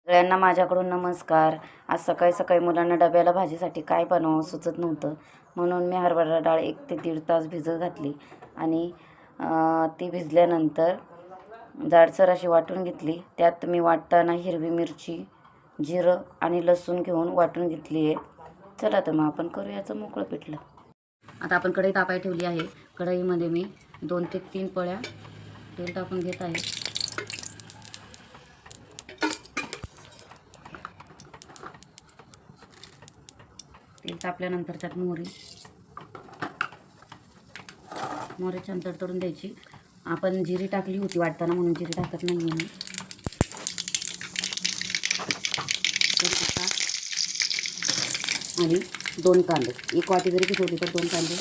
सगळ्यांना माझ्याकडून नमस्कार. आज सकाळी सकाळी मुलांना डब्याला भाजीसाठी काय बनवावं सुचत नव्हतं, म्हणून मी हरभरा डाळ 1 ते दीड तास भिजत घातली आणि ती भिजल्यानंतर जाडसर अशी वाटून घेतली. त्यात मी वाटताना हिरवी मिरची, जिरं आणि लसूण घेऊन वाटून घेतली आहे. चला तर मग आपण करू याचं मोकळं पिठलं. आता आपण कढई तापाय ठेवली आहे. कढईमध्ये मी 2 ते 3 पळ्या तेल टाकून घेत आहे. तेल तापल्यानंतर त्यात मोहरी छान तडतडून द्यायची. आपण जिरी टाकली होती वाटताना, म्हणून जिरी टाकत नाही आहे मी. आणि 2 कांदे, 1 वाटी जरी भिजवली तर 2 कांदे.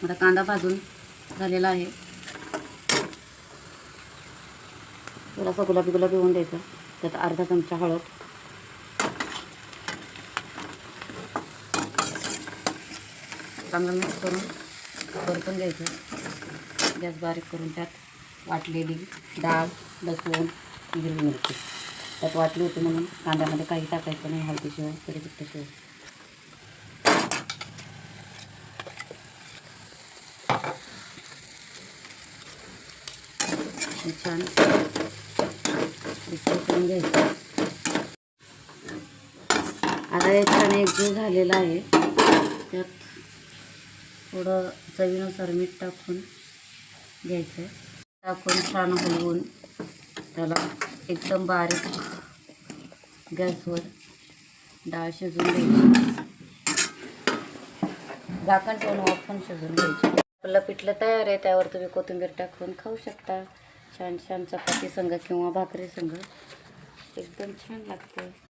आता कांदा भाजून झालेला आहे. थोडासा गुलाबी गुलाबी होऊन द्यायचा. त्यात अर्धा चमचा हळद, चांगलं मिक्स करून परतून घ्यायचं. गॅस बारीक करून त्यात वाटलेली डाळ, लसूण, हिरवी मिरची त्यात वाटली होती, म्हणून कांद्यामध्ये काही टाकायचं नाही हळदीशिवाय, कढीपत्त्याशिवाय. छान मिक्स करून घ्यायचं. आता हे छान एकजीव झालेला आहे. त्यात थोडं चवीनुसार मीठ टाकून घ्यायचं. टाकून छान हलवून त्याला एकदम बारीक गॅसवर डाळ शिजवून घ्यायची. झाकण ठेवून वाफवून शिजवून घ्यायची. आपलं पिठलं तयार आहे. त्यावर तुम्ही कोथिंबीर टाकून खाऊ शकता. छान छान चपाती संग किंवा भाकरी संग एकदम छान लागते.